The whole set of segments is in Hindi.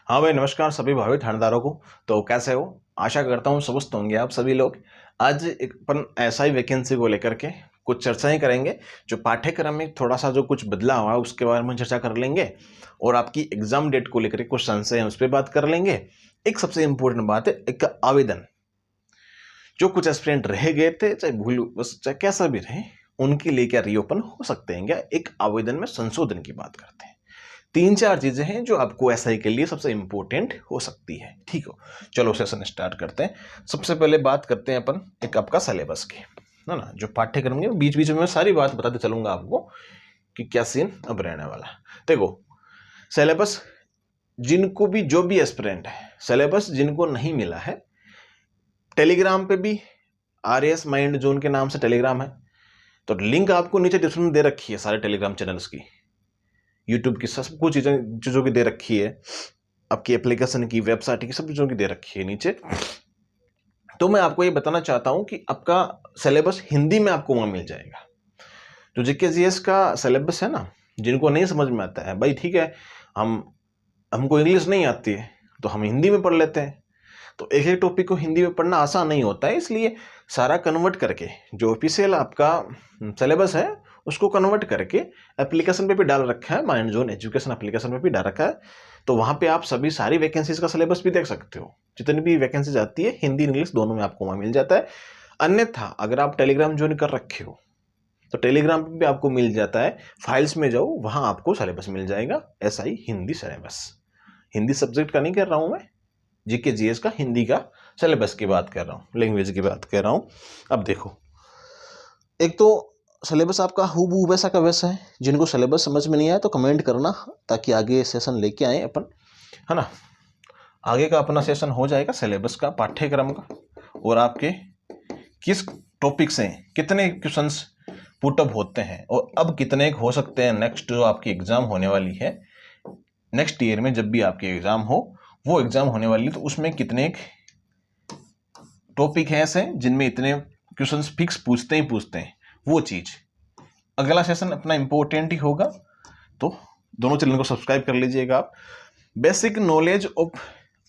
हाँ भाई, नमस्कार सभी भावी ठाणेदारों को। तो कैसे हो? आशा करता हूँ स्वस्थ होंगे आप सभी लोग। आज एक अपन ऐसा ही वैकेंसी को लेकर के कुछ चर्चाएं करेंगे। जो पाठ्यक्रम में थोड़ा सा जो कुछ बदलाव हुआ है उसके बारे में चर्चा कर लेंगे, और आपकी एग्जाम डेट को लेकर के कुछ संशय हैं उस पर बात कर लेंगे। एक सबसे इंपॉर्टेंट बात है, एक आवेदन। जो कुछ एस्पिरेंट रह गए थे, चाहे भूल बस चाहे कैसा भी रहे, उनके लिए क्या रीओपन हो सकते हैं क्या? एक आवेदन में संशोधन की बात करते हैं। तीन चार चीजें हैं जो आपको एसआई के लिए सबसे इंपॉर्टेंट हो सकती है। ठीक हो, चलो सेशन स्टार्ट करते हैं। सबसे पहले बात करते हैं अपन एक आपका सिलेबस की, है ना। जो पाठ्यक्रम के बीच बीच में मैं सारी बात बताते चलूंगा आपको कि क्या सीन अब रहने वाला। देखो, सिलेबस जिनको भी, जो भी एस्पिरेंट है, सिलेबस जिनको नहीं मिला है, टेलीग्राम पे भी RAS माइंड जोन के नाम से टेलीग्राम है। तो लिंक आपको नीचे डिस्क्रिप्शन में दे रखी है सारे टेलीग्राम चैनल्स की, यूट्यूब की, सब कुछ चीज़ों की दे रखी है, आपकी एप्लीकेशन की, वेबसाइट की, सब चीज़ों की दे रखी है नीचे। तो मैं आपको ये बताना चाहता हूँ कि आपका सिलेबस हिंदी में आपको वहाँ मिल जाएगा। जो जीके जीएस का सिलेबस है ना, जिनको नहीं समझ में आता है, भाई ठीक है, हमको इंग्लिश नहीं आती है तो हम हिंदी में पढ़ लेते हैं। तो एक एक टॉपिक को हिंदी में पढ़ना आसान नहीं होता है, इसलिए सारा कन्वर्ट करके जो ऑफिशियल आपका सिलेबस है उसको कन्वर्ट करके एप्लीकेशन पे भी डाल रखा है, माइंड जोन एजुकेशन एप्लीकेशन पे भी डाल रखा है। तो वहाँ पे आप सभी सारी वैकेंसीज का सिलेबस भी देख सकते हो। जितनी भी वैकेंसीज आती है, हिंदी इंग्लिश दोनों में आपको वहाँ मिल जाता है। अन्यथा अगर आप टेलीग्राम ज्वाइन कर रखे हो तो टेलीग्राम पे भी आपको मिल जाता है। फाइल्स में जाओ, वहाँ आपको सिलेबस मिल जाएगा। ऐसा ही हिंदी सिलेबस, हिंदी सब्जेक्ट का नहीं कर रहा हूँ मैं, जीके जीएस का हिंदी का सिलेबस की बात कर रहा हूँ, लैंग्वेज की बात कर रहा हूँ। अब देखो, एक तो सिलेबस आपका हूबहू वैसा का वैसा है। जिनको सिलेबस समझ में नहीं आया तो कमेंट करना, ताकि आगे सेशन लेके आए अपन, है ना। आगे का अपना सेशन हो जाएगा सिलेबस का, पाठ्यक्रम का, और आपके किस टॉपिक से कितने क्वेश्चंस पुटअप होते हैं और अब कितने हो सकते हैं। नेक्स्ट जो आपकी एग्जाम होने वाली है, नेक्स्ट ईयर में जब भी आपकी एग्जाम हो, वो एग्जाम होने वाली है, तो उसमें कितने टॉपिक हैं ऐसे जिनमें इतने क्वेश्चंस फिक्स पूछते हैं, वो चीज अगला सेशन अपना इंपॉर्टेंट ही होगा। तो दोनों चैनल को सब्सक्राइब कर लीजिएगा आप। बेसिक नॉलेज ऑफ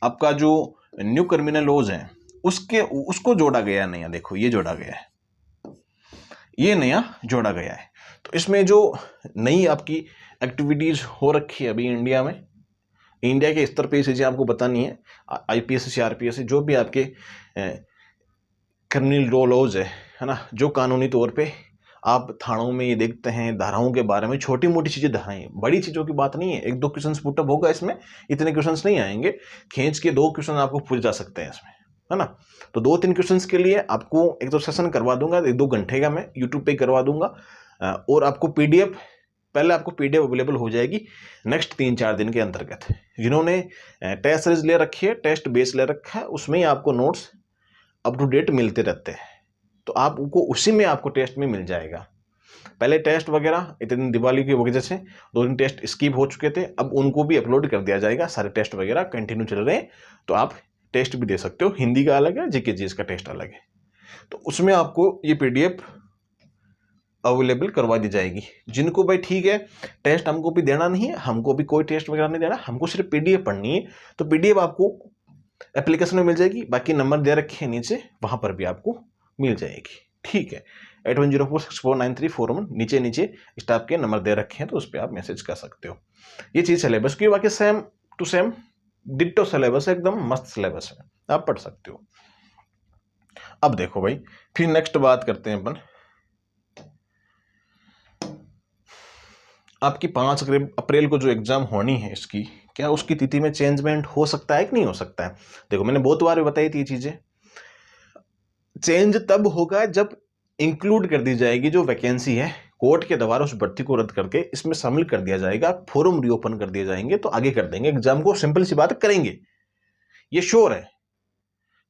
आपका जो न्यू क्रिमिनल लॉज है उसको जोड़ा गया नया। देखो, ये जोड़ा गया है, ये नया जोड़ा गया है। तो इसमें जो नई आपकी एक्टिविटीज हो रखी है अभी इंडिया में, इंडिया के स्तर पे ये चीजें आपको बतानी है। IPS CRPS जो भी आपके क्रिमिनल लॉज है ना, जो कानूनी तौर पे आप थानों में ये देखते हैं, धाराओं के बारे में छोटी मोटी चीजें, धाराएं, बड़ी चीजों की बात नहीं है। एक दो क्वेश्चन पुटअप होगा इसमें, इतने क्वेश्चन नहीं आएंगे। खींच के 2 क्वेश्चन आपको पूछ जा सकते हैं इसमें, है ना। तो 2-3 क्वेश्चन के लिए आपको एक तो सेशन करवा दूंगा, 1-2 घंटे का मैं यूट्यूब पे करवा दूंगा। और आपको PDF, पहले आपको PDF अवेलेबल हो जाएगी नेक्स्ट 3-4 दिन के अंतर्गत। जिन्होंने टेस्ट सीरीज ले रखी है, टेस्ट बेस ले रखा है, उसमें ही आपको नोट्स अप टू डेट मिलते रहते हैं। तो आपको उसी में आपको टेस्ट में मिल जाएगा। पहले टेस्ट वगैरह इतने दिवाली की वजह से 2 दिन टेस्ट स्किप हो चुके थे, अब उनको भी अपलोड कर दिया जाएगा। सारे टेस्ट वगैरह कंटिन्यू चल रहे हैं, तो आप टेस्ट भी दे सकते हो। हिंदी का अलग है, जीके जीएस का टेस्ट अलग है। तो उसमें आपको ये PDF अवेलेबल करवा दी जाएगी। जिनको भाई ठीक है, टेस्ट हमको भी देना नहीं है, हमको भी कोई टेस्ट वगैरह नहीं देना, हमको सिर्फ PDF पढ़नी है, तो PDF आपको एप्लीकेशन में मिल जाएगी। बाकी नंबर दे रखे हैं नीचे, वहां पर भी आपको मिल जाएगी। ठीक है, 8104649341 नीचे स्टाफ के नंबर दे रखे हैं, तो उस पर आप मैसेज कर सकते हो। ये चीज सिलेबस की, बाकी same to same ditto syllabus है, एकदम मस्त सिलेबस है, आप पढ़ सकते हो। अब देखो भाई, फिर नेक्स्ट बात करते हैं अपन आपकी 5 अप्रैल को जो एग्जाम होनी है इसकी, क्या उसकी तिथि में चेंजमेंट हो सकता है कि नहीं हो सकता है? देखो, मैंने बहुत बार बताई थी ये चीजें। चेंज तब होगा जब इंक्लूड कर दी जाएगी जो वैकेंसी है, कोर्ट के द्वारा उस भर्ती को रद्द करके इसमें शामिल कर दिया जाएगा, फॉर्म रीओपन कर दिए जाएंगे, तो आगे कर देंगे एग्जाम को। सिंपल सी बात करेंगे, ये श्योर है।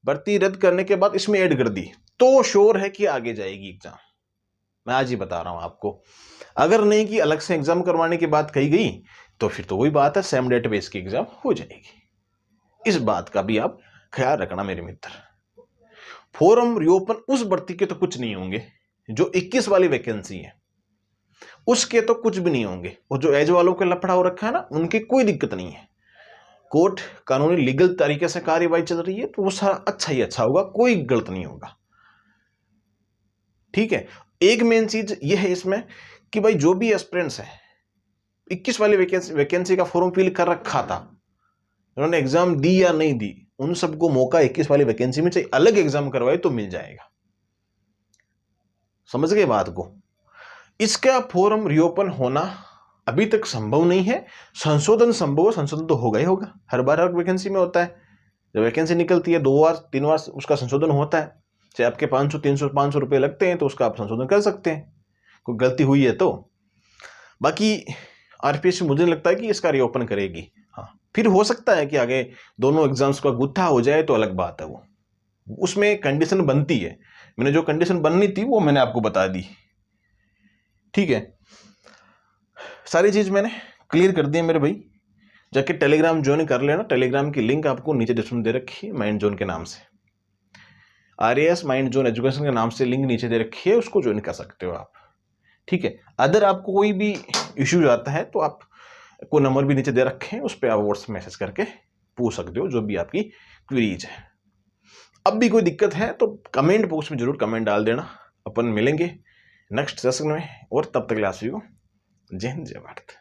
भर्ती रद्द करने के बाद इसमें ऐड कर दी तो श्योर है कि आगे जाएगी एग्जाम। मैं आज ही बता रहा हूं आपको। अगर नहीं कि अलग से एग्जाम करवाने की बात कही गई, तो फिर तो वही बात है, सेम डेट बेस की एग्जाम हो जाएगी। इस बात का भी आप ख्याल रखना मेरे मित्र। फॉर्म रीओपन उस भर्ती के तो कुछ नहीं होंगे, जो 21 वाली वैकेंसी है उसके तो कुछ भी नहीं होंगे। और जो एज वालों के लफड़ा हो रखा है ना, उनकी कोई दिक्कत नहीं है। कोर्ट कानूनी लीगल तरीके से कार्यवाही चल रही है तो वो सारा अच्छा ही अच्छा होगा, कोई गलत नहीं होगा। ठीक है, एक मेन चीज ये है इसमें कि भाई जो भी एस्पिरेंट्स है 21 वाली वैकेंसी का फॉर्म फिल कर रखा था, उन्होंने एग्जाम दी या नहीं दी, उन सबको मौका 21 वाली वैकेंसी में चाहे अलग एग्जाम करवाए तो मिल जाएगा। समझ गए बात को? इसका फॉर्म रिओपन होना अभी तक संभव नहीं है, संशोधन संभव है, संशोधन तो होगा ही होगा, हर बार हर वैकेंसी में होता है। जब वैकेंसी निकलती है 2 बार 3 बार उसका संशोधन होता है, चाहे आपके 500 300 500 रुपये लगते हैं तो उसका आप संशोधन कर सकते हैं, कोई गलती हुई है तो। बाकी आरपीएससी मुझे लगता है कि इसका रिओपन करेगी। हाँ, फिर हो सकता है कि आगे दोनों एग्जाम्स का गुत्था हो जाए तो अलग बात है, वो उसमें कंडीशन बनती है। मैंने जो कंडीशन बननी थी वो मैंने आपको बता दी। ठीक है, सारी चीज मैंने क्लियर कर दी है मेरे भाई। जाके टेलीग्राम ज्वाइन कर लेना, टेलीग्राम की लिंक आपको नीचे डिस्क्रिप्शन में दे रखी है, माइंड जोन के नाम से, RAS माइंड जोन एजुकेशन के नाम से लिंक नीचे दे रखी है, उसको ज्वाइन कर सकते हो आप। ठीक है, अदर आपको कोई भी इश्यूज आता है तो आप को नंबर भी नीचे दे रखे हैं, उस पर आप व्हाट्सएप मैसेज करके पूछ सकते हो जो भी आपकी क्वेरीज है। अब भी कोई दिक्कत है तो कमेंट बॉक्स में जरूर कमेंट डाल देना। अपन मिलेंगे नेक्स्ट सेशन में, और तब तक के लिए आप सभी को जय हिंद जय भारत।